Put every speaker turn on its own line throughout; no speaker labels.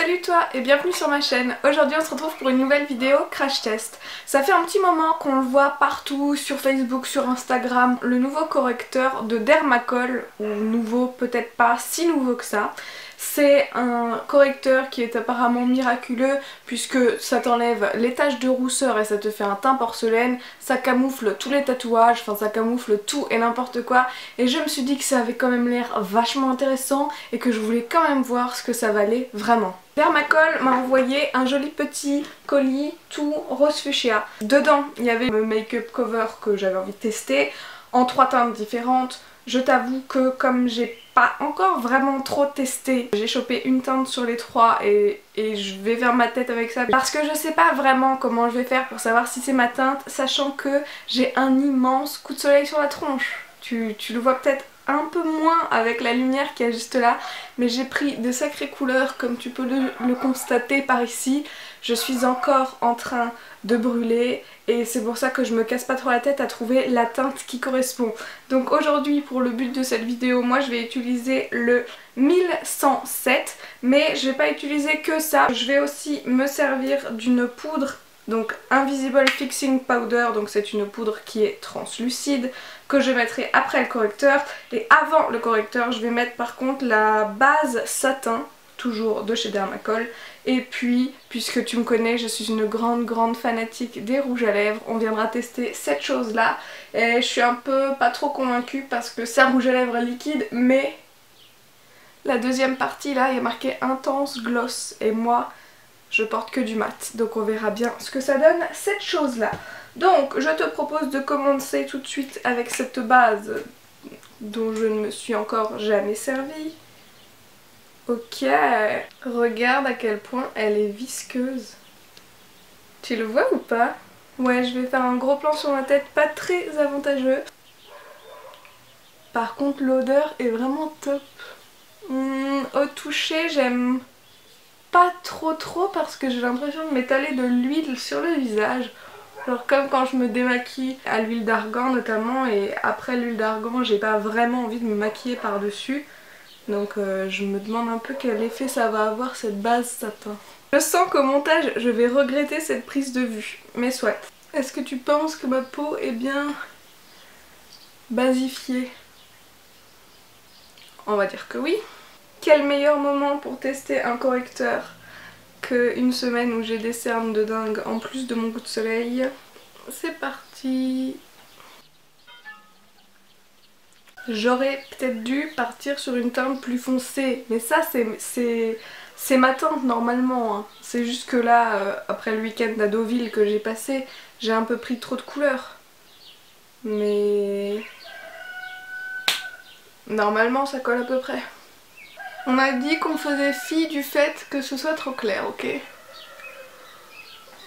Salut toi et bienvenue sur ma chaîne. Aujourd'hui on se retrouve pour une nouvelle vidéo crash test. Ça fait un petit moment qu'on le voit partout sur Facebook, sur Instagram, le nouveau correcteur de Dermacol, ou nouveau peut-être pas si nouveau que ça. C'est un correcteur qui est apparemment miraculeux puisque ça t'enlève les taches de rousseur et ça te fait un teint porcelaine, ça camoufle tous les tatouages, enfin ça camoufle tout et n'importe quoi, et je me suis dit que ça avait quand même l'air vachement intéressant et que je voulais quand même voir ce que ça valait vraiment. Dermacol m'a envoyé un joli petit colis tout rose fuchsia. Dedans il y avait le make-up cover que j'avais envie de tester en 3 teintes différentes. Je t'avoue que comme j'ai pas encore vraiment trop testé, j'ai chopé une teinte sur les 3 et je vais vers ma tête avec ça parce que je sais pas vraiment comment je vais faire pour savoir si c'est ma teinte, sachant que j'ai un immense coup de soleil sur la tronche. Tu le vois peut-être un peu moins avec la lumière qui est juste là, mais j'ai pris de sacrées couleurs comme tu peux le constater par ici. Je suis encore en train de brûler et c'est pour ça que je me casse pas trop la tête à trouver la teinte qui correspond. Donc aujourd'hui, pour le but de cette vidéo, moi je vais utiliser le 1107, mais je vais pas utiliser que ça. Je vais aussi me servir d'une poudre, donc Invisible Fixing Powder, donc c'est une poudre qui est translucide que je mettrai après le correcteur, et avant le correcteur je vais mettre par contre la base satin, toujours de chez Dermacol. Et puis, puisque tu me connais, je suis une grande fanatique des rouges à lèvres, on viendra tester cette chose là et je suis un peu pas trop convaincue parce que c'est un rouge à lèvres liquide, mais la deuxième partie là il y a marqué intense gloss et moi je porte que du mat, donc on verra bien ce que ça donne cette chose là. Donc je te propose de commencer tout de suite avec cette base dont je ne me suis encore jamais servie. Ok, regarde à quel point elle est visqueuse. Tu le vois ou pas? Ouais, je vais faire un gros plan sur ma tête, pas très avantageux. Par contre l'odeur est vraiment top. Au toucher j'aime pas trop parce que j'ai l'impression de m'étaler de l'huile sur le visage. Genre comme quand je me démaquille à l'huile d'argan notamment, et après l'huile d'argan j'ai pas vraiment envie de me maquiller par dessus. Donc je me demande un peu quel effet ça va avoir cette base satin. Je sens qu'au montage je vais regretter cette prise de vue, mais soit. Est-ce que tu penses que ma peau est bien basifiée? On va dire que oui. Quel meilleur moment pour tester un correcteur qu'une semaine où j'ai des cernes de dingue en plus de mon coup de soleil. C'est parti. J'aurais peut-être dû partir sur une teinte plus foncée, mais ça c'est ma teinte normalement, hein. C'est juste que là, après le week-end à Deauville que j'ai passé, j'ai un peu pris trop de couleurs. Mais normalement ça colle à peu près. On m'a dit qu'on faisait fi du fait que ce soit trop clair, ok?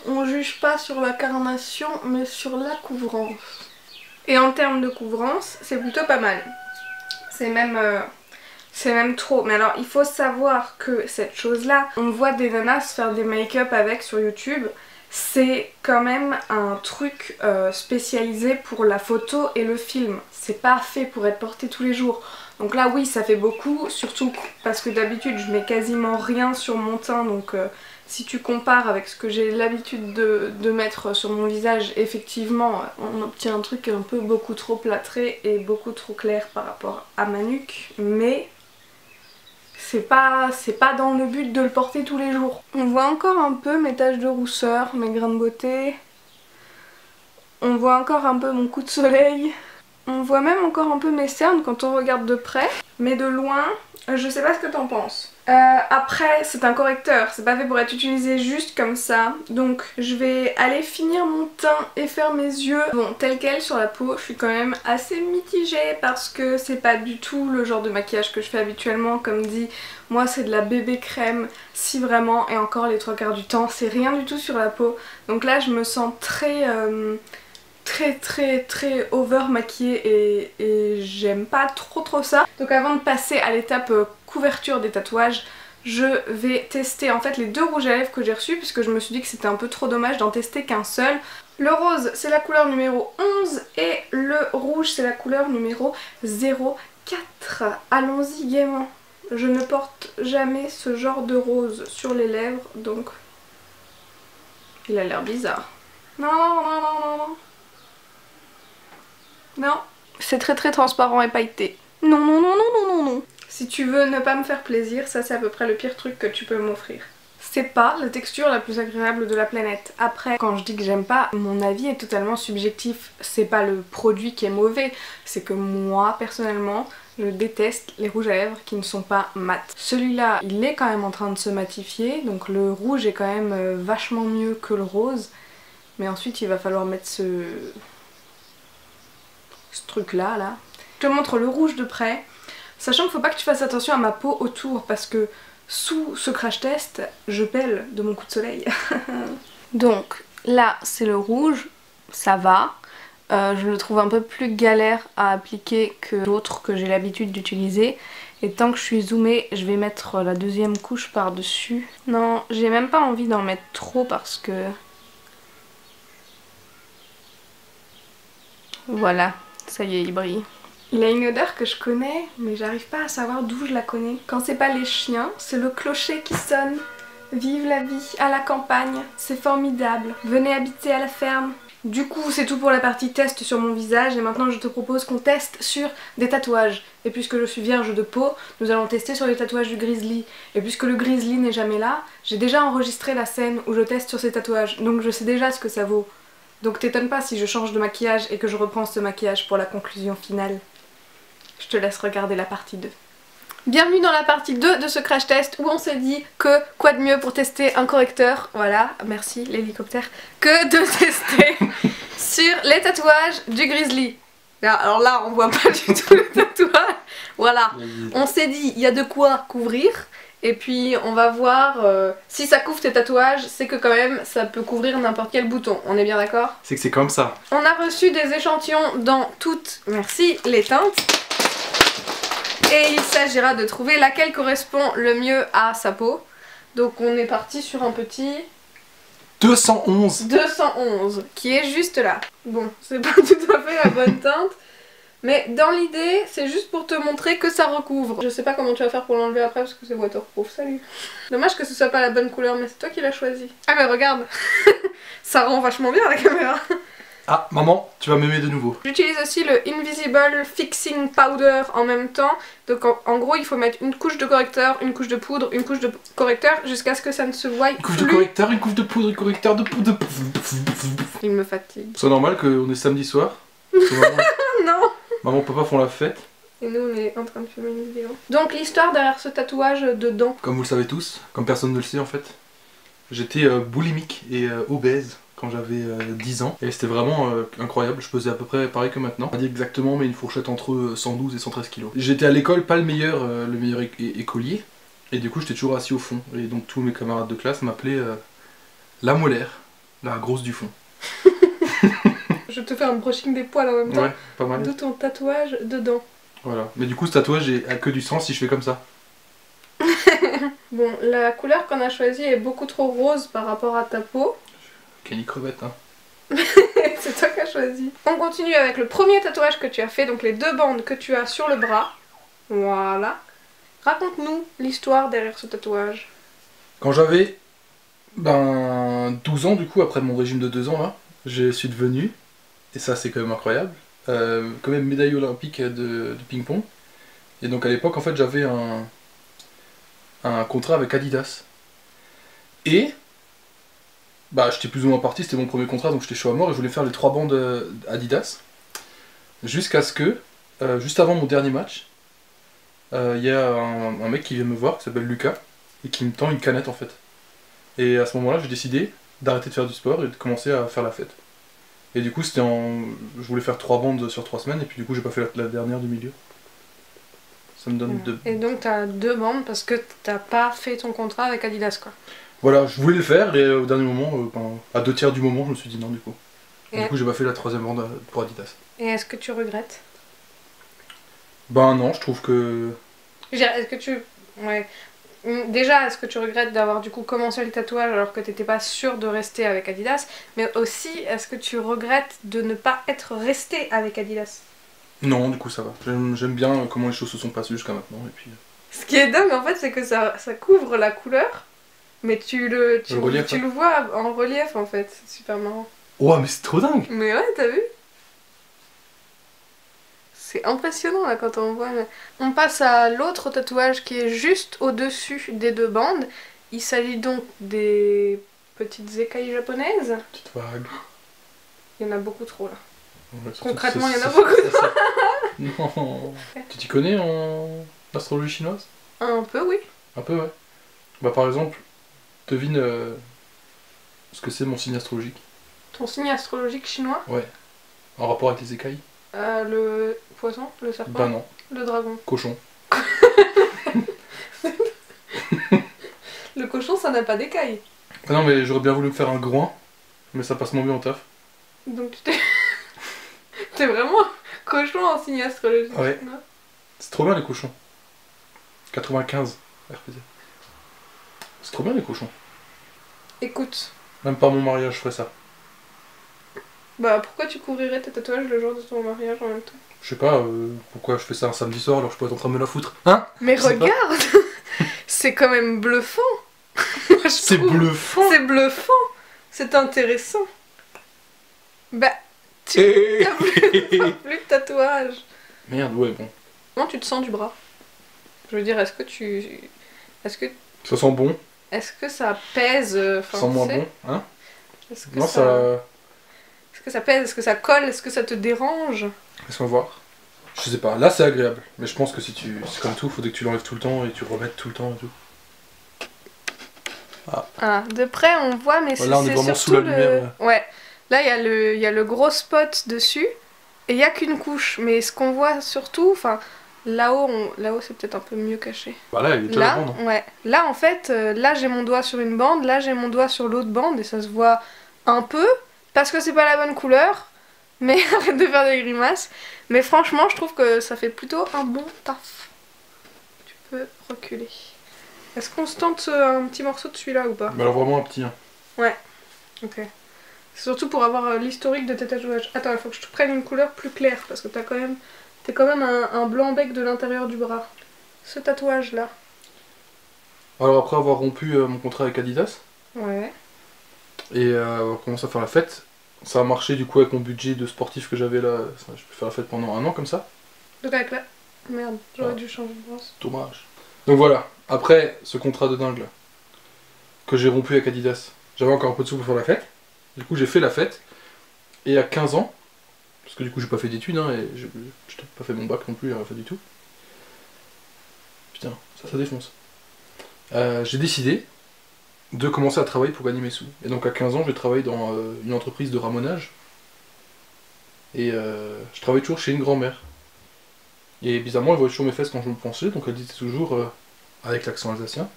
On juge pas sur la carnation mais sur la couvrance. Et en termes de couvrance, c'est plutôt pas mal. C'est même trop. Mais alors il faut savoir que cette chose là, on voit des nanas faire des make-up avec sur YouTube. C'est quand même un truc spécialisé pour la photo et le film. C'est pas fait pour être porté tous les jours. Donc là oui ça fait beaucoup, surtout parce que d'habitude je mets quasiment rien sur mon teint, donc si tu compares avec ce que j'ai l'habitude de mettre sur mon visage, effectivement on obtient un truc un peu beaucoup trop plâtré et beaucoup trop clair par rapport à ma nuque, mais c'est pas dans le but de le porter tous les jours. On voit encore un peu mes taches de rousseur, mes grains de beauté, on voit encore un peu mon coup de soleil. On voit même encore un peu mes cernes quand on regarde de près, mais de loin, je sais pas ce que t'en penses. Après, c'est un correcteur, c'est pas fait pour être utilisé juste comme ça, donc je vais aller finir mon teint et faire mes yeux. Bon, tel quel sur la peau, je suis quand même assez mitigée parce que c'est pas du tout le genre de maquillage que je fais habituellement. Comme dit, moi c'est de la bébé crème, si vraiment, et encore les 3/4 du temps, c'est rien du tout sur la peau. Donc là je me sens très over maquillée et j'aime pas trop ça. Donc avant de passer à l'étape couverture des tatouages, je vais tester en fait les 2 rouges à lèvres que j'ai reçus puisque je me suis dit que c'était un peu trop dommage d'en tester qu'un seul. Le rose c'est la couleur numéro 11 et le rouge c'est la couleur numéro 04. Allons-y gaiement. Je ne porte jamais ce genre de rose sur les lèvres, donc il a l'air bizarre. Non, non, non, non, non. Non, c'est très très transparent et pailleté. Non, non, non, non, non, non, non. Si tu veux ne pas me faire plaisir, ça c'est à peu près le pire truc que tu peux m'offrir. C'est pas la texture la plus agréable de la planète. Après, quand je dis que j'aime pas, mon avis est totalement subjectif. C'est pas le produit qui est mauvais, c'est que moi, personnellement, je déteste les rouges à lèvres qui ne sont pas mat. Celui-là, il est quand même en train de se matifier, donc le rouge est quand même vachement mieux que le rose. Mais ensuite, il va falloir mettre ce truc-là, là. Je te montre le rouge de près, sachant qu'il faut pas que tu fasses attention à ma peau autour, parce que sous ce crash test, je pèle de mon coup de soleil. Donc là c'est le rouge, ça va. Je le trouve un peu plus galère à appliquer que d'autres que j'ai l'habitude d'utiliser. Et tant que je suis zoomée, je vais mettre la deuxième couche par-dessus. Non, j'ai même pas envie d'en mettre trop parce que... Voilà, ça y est, il brille. Il a une odeur que je connais, mais j'arrive pas à savoir d'où je la connais. Quand c'est pas les chiens, c'est le clocher qui sonne. Vive la vie à la campagne, c'est formidable. Venez habiter à la ferme. Du coup, c'est tout pour la partie test sur mon visage et maintenant je te propose qu'on teste sur des tatouages. Et puisque je suis vierge de peau, nous allons tester sur les tatouages du grizzly. Et puisque le grizzly n'est jamais là, j'ai déjà enregistré la scène où je teste sur ces tatouages, donc je sais déjà ce que ça vaut. Donc t'étonne pas si je change de maquillage et que je reprends ce maquillage pour la conclusion finale. Je te laisse regarder la partie 2. Bienvenue dans la partie 2 de ce crash test où on s'est dit que quoi de mieux pour tester un correcteur, voilà, merci l'hélicoptère, que de tester sur les tatouages du grizzly. Alors là on voit pas du tout le tatouage, voilà. On s'est dit il y a de quoi couvrir et puis on va voir si ça couvre tes tatouages, c'est que quand même ça peut couvrir n'importe quel bouton, on est bien d'accord?
C'est que c'est comme ça.
On a reçu des échantillons dans toutes, merci, les teintes. Et il s'agira de trouver laquelle correspond le mieux à sa peau. Donc on est parti sur un petit...
211
qui est juste là. Bon, c'est pas tout à fait la bonne teinte. Mais dans l'idée, c'est juste pour te montrer que ça recouvre. Je sais pas comment tu vas faire pour l'enlever après parce que c'est waterproof, salut. Dommage que ce soit pas la bonne couleur, mais c'est toi qui l'as choisi. Ah mais regarde, ça rend vachement bien la caméra.
Ah, maman, tu vas m'aimer de nouveau.
J'utilise aussi le Invisible Fixing Powder en même temps. Donc en gros, il faut mettre une couche de correcteur, une couche de poudre, une couche de correcteur jusqu'à ce que ça ne se voie plus.
Une couche de correcteur, une couche de poudre, une correcteur de poudre.
Il me fatigue.
C'est normal qu'on est samedi soir.
Non.
Maman et papa font la fête.
Et nous, on est en train de filmer une vidéo. Donc l'histoire derrière ce tatouage de dents.
Comme vous le savez tous, comme personne ne le sait en fait, j'étais boulimique et obèse quand j'avais 10 ans et c'était vraiment incroyable. Je pesais à peu près pareil que maintenant, pas dire exactement, mais une fourchette entre 112 et 113 kilos. J'étais à l'école pas le meilleur écolier et du coup j'étais toujours assis au fond et donc tous mes camarades de classe m'appelaient la molaire, la grosse du fond.
Je te fais un brushing des poils en même temps.
Ouais, pas mal.
De ton tatouage dedans.
Voilà, mais du coup ce tatouage a que du sens si je fais comme ça.
Bon, la couleur qu'on a choisie est beaucoup trop rose par rapport à ta peau.
Kenny crevette, hein.
C'est toi qui as choisi. On continue avec le premier tatouage que tu as fait, donc les 2 bandes que tu as sur le bras. Voilà. Raconte-nous l'histoire derrière ce tatouage.
Quand j'avais 12 ans du coup, après mon régime de 2 ans là, je suis devenu, et ça c'est quand même incroyable, quand même médaille olympique de ping-pong. Et donc à l'époque en fait j'avais un contrat avec Adidas. Et j'étais plus ou moins parti, c'était mon premier contrat, donc j'étais chaud à mort et je voulais faire les 3 bandes Adidas. Jusqu'à ce que, juste avant mon dernier match, il y a un mec qui vient me voir, qui s'appelle Lucas, et qui me tend une canette en fait. Et à ce moment-là, j'ai décidé d'arrêter de faire du sport et de commencer à faire la fête. Et du coup, je voulais faire 3 bandes sur 3 semaines, et puis du coup, j'ai pas fait la dernière du milieu. Ça me donne 2.
Et donc t'as 2 bandes parce que t'as pas fait ton contrat avec Adidas quoi.
Voilà, je voulais le faire et au dernier moment, à 2/3 du moment, je me suis dit non du coup. Du coup j'ai pas fait la 3e bande pour Adidas.
Et est-ce que tu regrettes?
Ben non, je trouve que...
Est-ce que tu... Ouais. Déjà, est-ce que tu regrettes d'avoir du coup commencé le tatouage alors que t'étais pas sûre de rester avec Adidas? Mais aussi, est-ce que tu regrettes de ne pas être resté avec Adidas?
Non, du coup ça va. J'aime bien comment les choses se sont passées jusqu'à maintenant et puis
Ce qui est dingue en fait, c'est que ça couvre la couleur, mais tu le vois en relief en fait. C'est super marrant.
Ouah, mais c'est trop dingue!
Mais ouais, t'as vu? C'est impressionnant là quand on voit. On passe à l'autre tatouage qui est juste au-dessus des deux bandes. Il s'agit donc des petites écailles japonaises.
Petite vague.
Il y en a beaucoup trop là.
Ouais,
Concrètement, il y en a beaucoup trop.
Non. Tu t'y connais en astrologie chinoise?
Un peu, oui.
Un peu, ouais. Bah par exemple, devine ce que c'est mon signe astrologique.
Ton signe astrologique chinois?
Ouais. En rapport avec les écailles?
Le poisson, le serpent?
Bah non.
Le dragon.
Cochon.
Le cochon, ça n'a pas d'écailles.
Ah non, mais j'aurais bien voulu me faire un groin, mais ça passe moins bien en taf.
Donc tu t'es... T'es vraiment cochon en signe astrologique.
Ouais.
chinois.
C'est trop bien les cochons. 95 RPZ. C'est trop bien les cochons.
Écoute,
Même par mon mariage, je ferais ça.
bah pourquoi tu couvrirais tes tatouages le jour de ton mariage en même temps?
Je sais pas pourquoi je fais ça un samedi soir alors je peux être en train de me la foutre. Hein?
Mais
Je sais pas.
regarde. C'est quand même bluffant. Moi, je
C'est
trouve.
bluffant!
C'est bluffant. C'est intéressant. Bah, t'as plus de tatouage.
Merde, ouais, bon.
Comment tu te sens du bras? Je veux dire, est-ce que
Ça sent bon,
ça pèse?
ça sent moins bon, hein?
Est-ce que
Non,
ça...
ça...
Est-ce que ça pèse? Est-ce que ça colle? Est-ce que ça te dérange?
Laisse-moi voir. Je sais pas, là c'est agréable, mais je pense que si tu... C'est comme tout, faudrait que tu l'enlèves tout le temps et tu remettes tout le temps et tout.
Ah, de près on voit, mais
Là on est vraiment sous la lumière. Là.
Ouais, là il y a le gros spot dessus, et il y a qu'une couche, mais ce qu'on voit surtout, enfin, là-haut c'est peut-être un peu mieux caché.
Bah là il est déjà
Là,
la bande.
ouais, là en fait, là j'ai mon doigt sur une bande, là j'ai mon doigt sur l'autre bande, et ça se voit un peu, parce que c'est pas la bonne couleur, mais arrête de faire des grimaces. Mais franchement, je trouve que ça fait plutôt un bon taf. Tu peux reculer. Est-ce qu'on se tente un petit morceau de celui-là ou pas?
Mais alors vraiment un petit, hein.
Ouais. Ok. C'est surtout pour avoir l'historique de tes tatouages. Attends, il faut que je te prenne une couleur plus claire, parce que t'es quand même un blanc bec de l'intérieur du bras. Ce tatouage-là.
Alors après avoir rompu mon contrat avec Adidas,
Ouais.
et avoir commencé à faire la fête, ça a marché du coup avec mon budget de sportif que j'avais là, je peux faire la fête pendant un an comme ça.
Donc avec la... Merde, j'aurais
Ah.
dû changer de brosse.
Dommage. Donc voilà, après ce contrat de dingue là, que j'ai rompu avec Adidas, j'avais encore un peu de sous pour faire la fête. Du coup j'ai fait la fête, et à 15 ans, parce que du coup j'ai pas fait d'études, hein, et j'ai pas fait mon bac non plus, rien fait du tout. Putain, ça défonce. J'ai décidé de commencer à travailler pour gagner mes sous. Et donc à 15 ans j'ai travaillé dans une entreprise de ramonage, et je travaillais toujours chez une grand-mère. Et bizarrement elle voyait toujours mes fesses quand je me penchais, donc elle disait toujours, avec l'accent alsacien,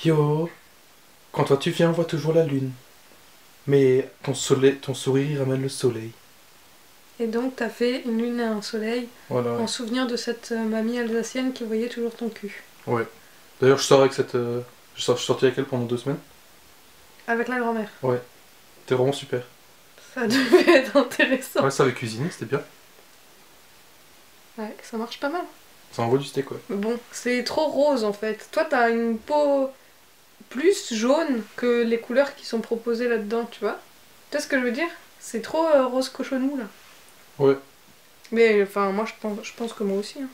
Yo, quand toi tu viens on voit toujours la lune. Mais ton sourire ramène le soleil.
Et donc t'as fait une lune et un soleil
Voilà.
en souvenir de cette mamie alsacienne qui voyait toujours ton cul.
Ouais. D'ailleurs je sors avec cette... je suis sorti avec elle pendant 2 semaines.
Avec la grand-mère.
Ouais. C'était vraiment super.
Ça devait être intéressant.
Ouais, ça avait cuisiné, c'était bien.
Ouais, ça marche pas mal.
Ça envoie du steak, ouais.
Mais bon, c'est trop rose en fait. Toi t'as une peau plus jaune que les couleurs qui sont proposées là-dedans, tu vois? Tu vois ce que je veux dire? C'est trop rose cochonou là.
Ouais.
Mais enfin, moi je pense que moi aussi. Hein.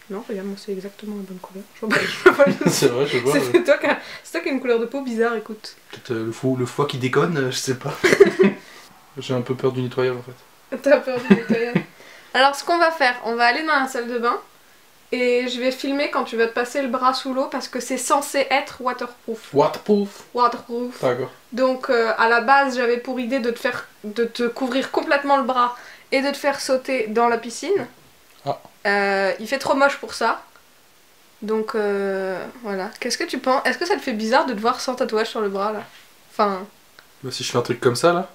Non, regarde, moi c'est exactement la bonne couleur. Je vois pas le...
C'est vrai, je vois.
C'est toi qui as une couleur de peau bizarre, écoute.
Peut-être le foie qui déconne, je sais pas. J'ai un peu peur du nettoyage en fait.
T'as peur du nettoyage. Alors ce qu'on va faire, on va aller dans la salle de bain et je vais filmer quand tu vas te passer le bras sous l'eau parce que c'est censé être waterproof.
Waterproof.
Waterproof.
D'accord.
Donc à la base j'avais pour idée de te couvrir complètement le bras et de te faire sauter dans la piscine.
Ah.
Il fait trop moche pour ça. Donc voilà. Qu'est-ce que tu penses? Est-ce que ça te fait bizarre de te voir sans tatouage sur le bras là? Enfin...
Bah si je fais un truc comme ça là.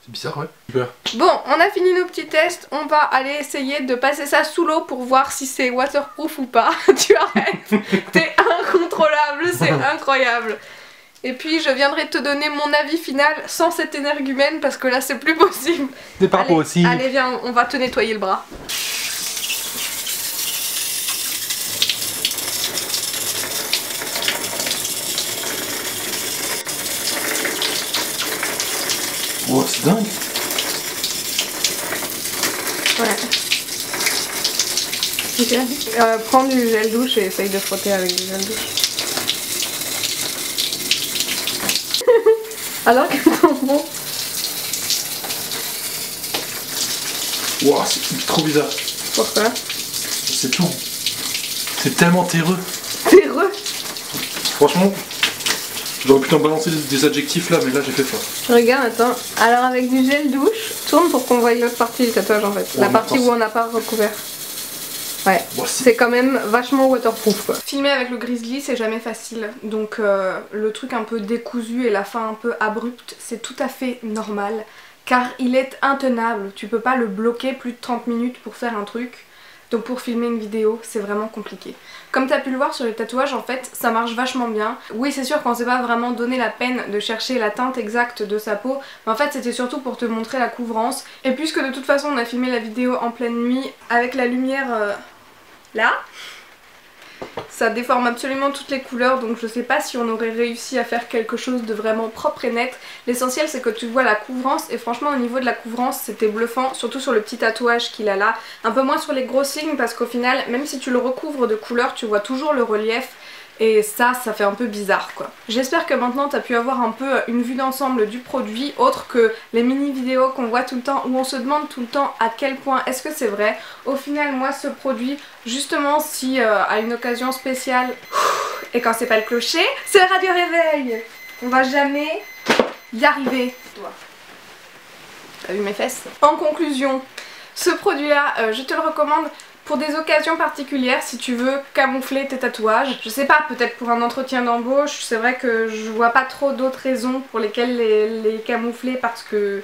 C'est bizarre, ouais. Super.
Bon, on a fini nos petits tests, on va aller essayer de passer ça sous l'eau pour voir si c'est waterproof ou pas. Tu arrêtes. T'es incontrôlable, c'est incroyable. Et puis je viendrai te donner mon avis final sans cet énergumène parce que là c'est plus possible.
C'est pas
Allez,
possible.
allez viens, on va te nettoyer le bras.
C'est dingue.
Ouais. Ok. Prends du gel douche et essaye de frotter avec du gel douche. Alors que c'est bon.
Wow, c'est trop bizarre.
Pourquoi?
C'est tout. C'est tellement terreux.
Terreux.
Franchement, j'aurais pu t'en balancer des adjectifs là, mais là j'ai fait fort.
Regarde, attends. Alors avec du gel douche, tourne pour qu'on voie l'autre partie du tatouage en fait.
Ouais,
la partie où on n'a pas recouvert. Ouais,
bon,
c'est quand même vachement waterproof quoi. Filmer avec le grizzly c'est jamais facile, donc le truc un peu décousu et la fin un peu abrupte c'est tout à fait normal. Car il est intenable, tu peux pas le bloquer plus de 30 minutes pour faire un truc. Donc pour filmer une vidéo, c'est vraiment compliqué. Comme tu as pu le voir sur les tatouages, en fait, ça marche vachement bien. Oui, c'est sûr qu'on s'est pas vraiment donné la peine de chercher la teinte exacte de sa peau, mais en fait c'était surtout pour te montrer la couvrance. Et puisque de toute façon on a filmé la vidéo en pleine nuit avec la lumière là, ça déforme absolument toutes les couleurs, donc je sais pas si on aurait réussi à faire quelque chose de vraiment propre et net. L'essentiel c'est que tu vois la couvrance, et franchement au niveau de la couvrance c'était bluffant, surtout sur le petit tatouage qu'il a là. Un peu moins sur les gros signes parce qu'au final, même si tu le recouvres de couleurs, tu vois toujours le relief. Et ça fait un peu bizarre quoi. J'espère que maintenant t'as pu avoir un peu une vue d'ensemble du produit, autre que les mini vidéos qu'on voit tout le temps, où on se demande tout le temps à quel point est-ce que c'est vrai. Au final moi ce produit, justement si à une occasion spéciale, et quand c'est pas le clocher, c'est le radio réveil. On va jamais y arriver. T'as vu mes fesses? En conclusion, ce produit là, je te le recommande pour des occasions particulières, si tu veux camoufler tes tatouages. Je sais pas, peut-être pour un entretien d'embauche, c'est vrai que je vois pas trop d'autres raisons pour lesquelles les camoufler, parce que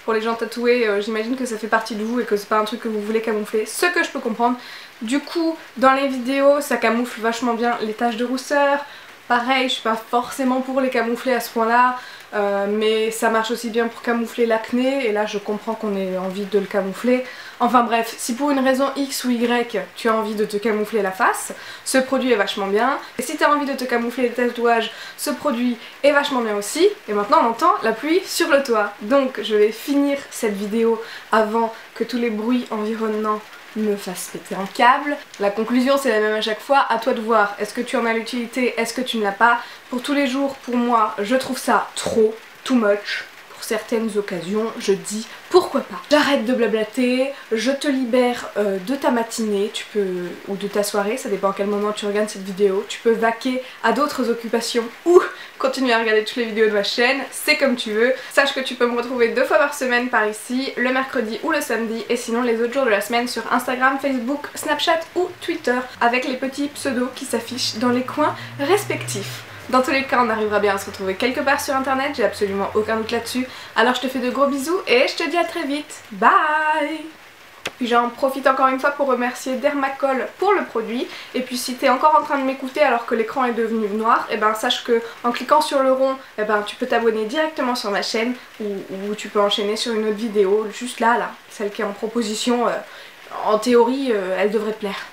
pour les gens tatoués, j'imagine que ça fait partie de vous et que c'est pas un truc que vous voulez camoufler, ce que je peux comprendre. Du coup, dans les vidéos, ça camoufle vachement bien les taches de rousseur. Pareil, je suis pas forcément pour les camoufler à ce point-là, mais ça marche aussi bien pour camoufler l'acné, et là je comprends qu'on ait envie de le camoufler. Enfin bref, si pour une raison X ou Y tu as envie de te camoufler la face, ce produit est vachement bien. Et si tu as envie de te camoufler les tatouages, ce produit est vachement bien aussi. Et maintenant on entend la pluie sur le toit. Donc je vais finir cette vidéo avant que tous les bruits environnants me fasse péter un câble. La conclusion c'est la même à chaque fois, à toi de voir, est-ce que tu en as l'utilité, est-ce que tu ne l'as pas. Pour tous les jours, pour moi, je trouve ça trop, too much. Pour certaines occasions, je dis pourquoi pas. J'arrête de blablater, je te libère de ta matinée, tu peux, ou de ta soirée, ça dépend à quel moment tu regardes cette vidéo. Tu peux vaquer à d'autres occupations ou continuer à regarder toutes les vidéos de ma chaîne, c'est comme tu veux. Sache que tu peux me retrouver 2 fois par semaine par ici, le mercredi ou le samedi, et sinon les autres jours de la semaine sur Instagram, Facebook, Snapchat ou Twitter, avec les petits pseudos qui s'affichent dans les coins respectifs. Dans tous les cas, on arrivera bien à se retrouver quelque part sur internet, j'ai absolument aucun doute là-dessus. Alors je te fais de gros bisous et je te dis à très vite. Bye! Puis j'en profite encore une fois pour remercier Dermacol pour le produit. Et puis si t'es encore en train de m'écouter alors que l'écran est devenu noir, et ben sache que en cliquant sur le rond, et ben tu peux t'abonner directement sur ma chaîne, ou tu peux enchaîner sur une autre vidéo, juste là, celle qui est en proposition. En théorie, elle devrait te plaire.